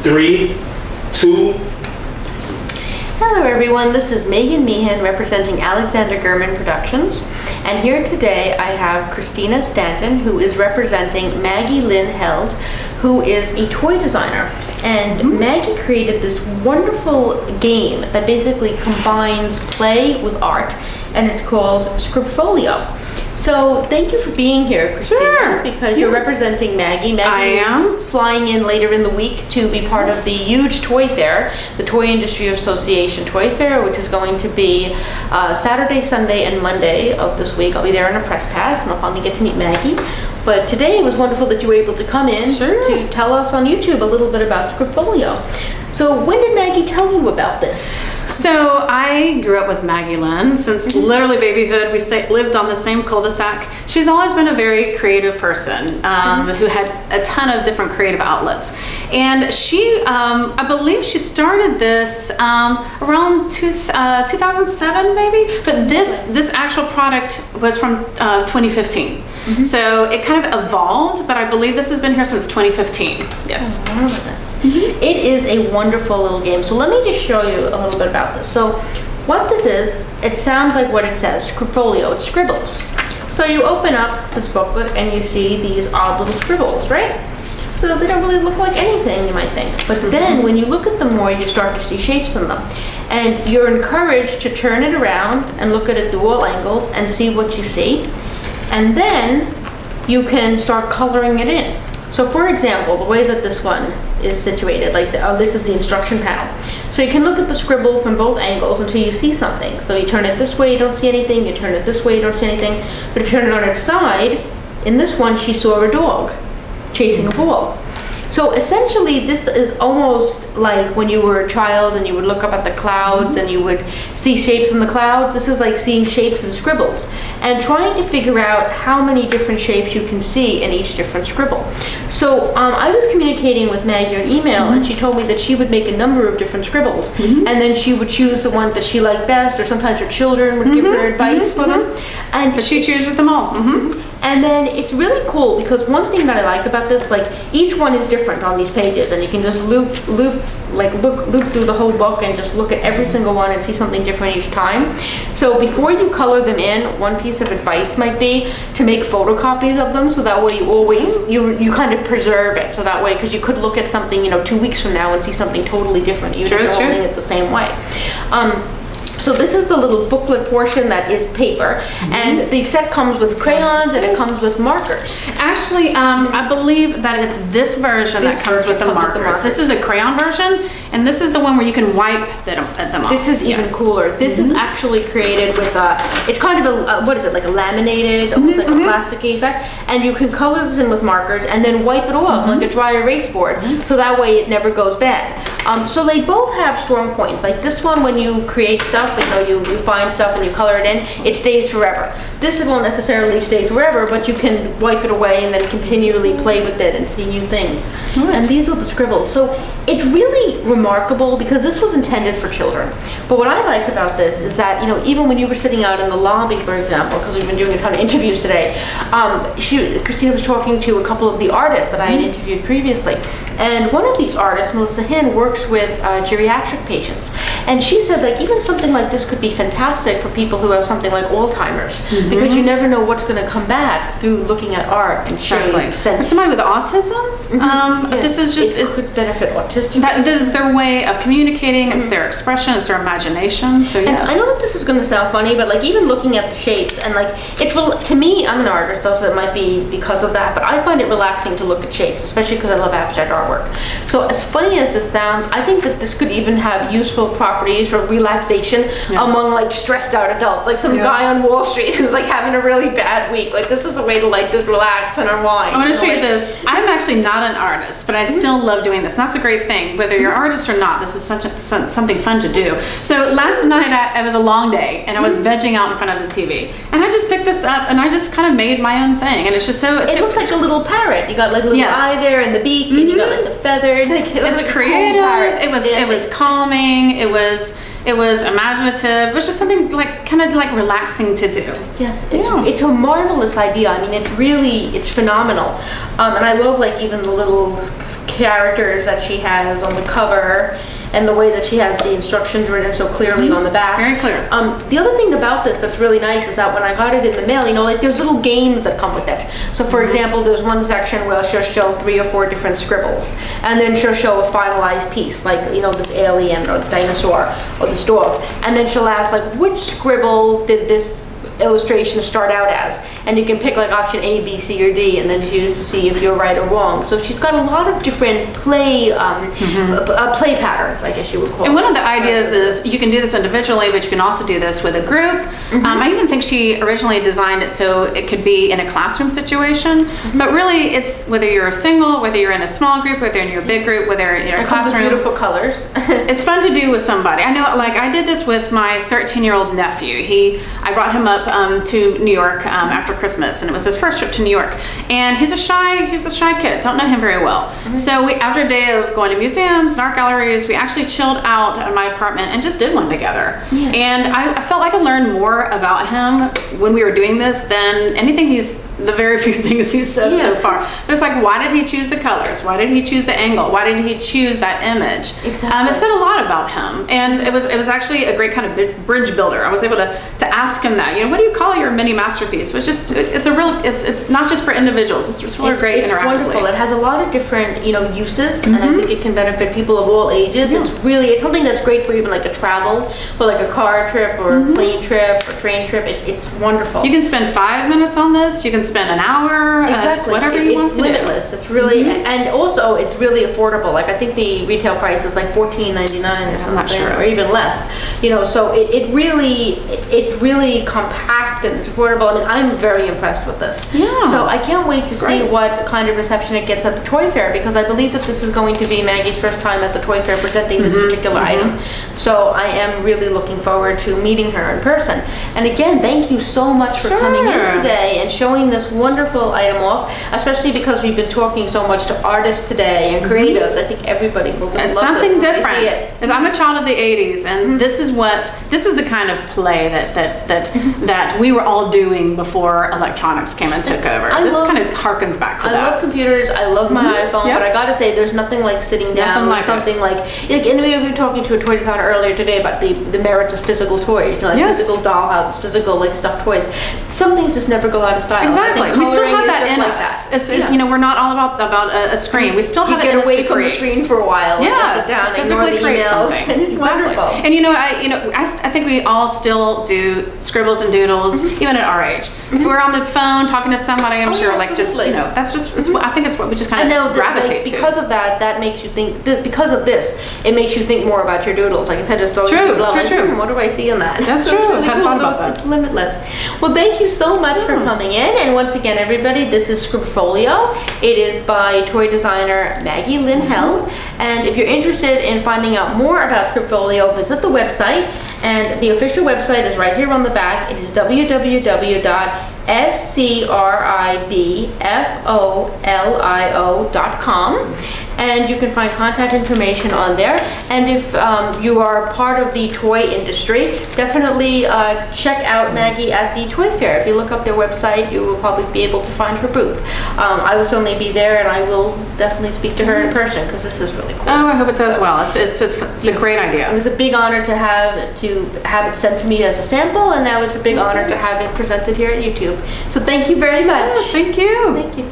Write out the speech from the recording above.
3, 2. Hello everyone, this is Meagan Meehan representing Alexander Gurman Productions, and here today I have Christina Stanton, who is representing Maggie Lynn Held, who is a toy designer. And Maggie created this wonderful game that basically combines play with art, and it's called Scriptfolio. So thank you for being here, Christina, Sure. because you're representing Maggie. Maggie I am. is flying in later in the week to be part of the huge toy fair, the Toy Industry Association Toy Fair, which is going to be Saturday, Sunday, and Monday of this week. I'll be there on a press pass, and I'll finally get to meet Maggie. But today it was wonderful that you were able to come in to tell us on YouTube a little bit about Scriptfolio. So when did Maggie tell you about this? So I grew up with Maggie Lynn since literally babyhood. We lived on the same cul-de-sac. She's always been a very creative person who had a ton of different creative outlets. And she, I believe she started this around 2007 maybe, but this actual product was from 2015. So it kind of evolved, but I believe this has been here since 2015. Yes. Oh, marvelous. It is a wonderful little game. So let me just show you a little bit about this. So what this is, it sounds like what it says, Scriptfolio, it's scribbles. So you open up this booklet and you see these odd little scribbles, right? So they don't really look like anything, you might think. But then when you look at them more, you start to see shapes in them. And you're encouraged to turn it around and look at it through all angles and see what you see. And then you can start coloring it in. So for example, the way that this one is situated, like this is the instruction panel. So you can look at the scribble from both angles until you see something. So you turn it this way, you don't see anything. You turn it this way, you don't see anything. But if you turn it on its side, in this one, she saw a dog chasing a ball. So essentially, this is almost like when you were a child and you would look up at the clouds and you would see shapes in the clouds. This is like seeing shapes in scribbles and trying to figure out how many different shapes you can see in each different scribble. So I was communicating with Maggie on email, and she told me that she would make a number of different scribbles, and then she would choose the ones that she liked best, or sometimes her children would give her advice for them. But she chooses them all. And then it's really cool because one thing that I like about this, like each one is different on these pages, and you can just loop through the whole book and just look at every single one and see something different each time. So before you color them in, one piece of advice might be to make photocopies of them, so that way you always you kind of preserve it. So that way, because you could look at something 2 weeks from now and see something totally different, even if you're holding it the same way. So this is the little booklet portion that is paper, and the set comes with crayons and it comes with markers. Actually, I believe that it's this version that comes with the markers. This is the crayon version, and this is the one where you can wipe them off. This is even cooler. This is actually created with it's kind of a, what is it, like a laminated, almost like a plasticky effect, and you can color this in with markers and then wipe it off like a dry erase board, so that way it never goes bad. So they both have strong points. Like this one, when you create stuff, you find stuff and you color it in, it stays forever. This won't necessarily stay forever, but you can wipe it away and then continually play with it and see new things. And these are the scribbles. So it's really remarkable because this was intended for children. But what I liked about this is that, even when you were sitting out in the lobby, for example, because we've been doing a ton of interviews today, Christina was talking to a couple of the artists that I had interviewed previously. And one of these artists, Melissa Hinn, works with geriatric patients. And she said, even something like this could be fantastic for people who have something like Alzheimer's, because you never know what's going to come back through looking at art and shapes. Or somebody with autism. This is just, it could benefit autistic. This is their way of communicating. It's their expression. It's their imagination. So yes. And I know that this is going to sound funny, but even looking at the shapes and to me, I'm an artist, so it might be because of that, but I find it relaxing to look at shapes, especially because I love abstract artwork. So as funny as this sounds, I think that this could even have useful properties for relaxation among stressed out adults, like some guy on Wall Street who's having a really bad week. This is a way to just relax and unwind. I want to show you this. I'm actually not an artist, but I still love doing this. And that's a great thing. Whether you're an artist or not, this is something fun to do. So last night it was a long day, and I was vegging out in front of the TV, and I just picked this up and I just kind of made my own thing, and it's just so. It looks like a little parrot. You got a little eye there and the beak, and you got the feathered. It's creative. Cool, it was calming. It was imaginative. It was just something kind of relaxing to do. Yes, it's a marvelous idea. I mean, it's phenomenal. And I love even the little characters that she has on the cover and the way that she has the instructions written so clearly on the back. Very clear. The other thing about this that's really nice is that when I got it in the mail, you know, like there's little games that come with it. So for example, there's one section where she'll show 3 or 4 different scribbles, and then she'll show a finalized piece, like, you know, this alien or dinosaur or this dog, and then she'll ask like, which scribble did this illustration start out as, and you can pick like option A, B, C, or D, and then choose to see if you're right or wrong. So she's got a lot of different play play patterns, I guess you would call it. And one of the ideas is you can do this individually, but you can also do this with a group. I even think she originally designed it so it could be in a classroom situation, but really it's whether you're a single, whether you're in a small group, whether you're in your big group, whether you're in a classroom. Beautiful colors. It's fun to do with somebody. I know, like I did this with my 13-year-old nephew. I brought him up to New York after Christmas, and it was his first trip to New York. And he's a shy kid. Don't know him very well. So after a day of going to museums and art galleries, we actually chilled out at my apartment and just did one together. Yeah. And I felt like I learned more about him when we were doing this than the very few things he's said so far. But it's like, why did he choose the colors? Why did he choose the angle? Why did he choose that image? Exactly. It said a lot about him, and it was actually a great kind of bridge builder. I was able to ask him that. You know, what do you call your mini masterpiece? It's not just for individuals. It's really great. It's wonderful. It has a lot of different uses, and I think it can benefit people of all ages. Yeah. It's something that's great for even like a travel, for like a car trip or a plane trip or train trip. It's wonderful. You can spend 5 minutes on this. You can spend an hour. Exactly. Whatever you want to do. It's limitless. It's really and also it's really affordable. Like I think the retail price is like $14.99 or something, I'm not sure. or even less. You know, so it really compact and it's affordable. I mean, I'm very impressed with this. Yeah. So I can't wait to see what kind of reception it gets at the toy fair, because I believe that this is going to be Maggie's first time at the toy fair presenting this particular item. So I am really looking forward to meeting her in person. And again, thank you so much for coming in today and showing this wonderful item off, especially because we've been talking so much to artists today and creatives. I think everybody will just it's love something it different. see it. And I'm a child of the 80s, and this was the kind of play that we were all doing before electronics came and took over. This kind of harkens back to that. I love computers. I love my iPhone, but I gotta say, there's nothing like sitting down with something like, and we were talking to a toy designer earlier today about the merits of physical toys, you know, like physical dollhouses, physical like stuffed toys. Some things just never go out of style. Exactly. We still have that in us. It's you know, we're not all about a screen. We still have it in us to create. You get away from the screen for a while. Yeah. And sit down and physically ignore the create emails. something. And it's wonderful. And I think we all still do scribbles and doodles, even at our age. If we're on the phone talking to somebody, I'm sure, like, just, you know, that's just, I think it's what we just kind of gravitate to. Because of that makes you think, because of this, it makes you think more about your doodles. Like, instead of just throwing your doodle, like, what do I see in that? That's true. I hadn't thought about that. It's limitless. Well, thank you so much for coming in. And once again, everybody, this is Scriptfolio. It is by toy designer Maggie Lynn Held. And if you're interested in finding out more about Scriptfolio, visit the website. And the official website is right here on the back. It is www.scribfolio.com. And you can find contact information on there. And if you are part of the toy industry, definitely check out Maggie at the toy fair. If you look up their website, you will probably be able to find her booth. I will certainly be there, and I will definitely speak to her in person, because this is really cool. Oh, I hope it does well. It's a great idea. It was a big honor to have it sent to me as a sample, and now it's a big honor to have it presented here at YouTube. So thank you very much. Yes, thank you. Thank you.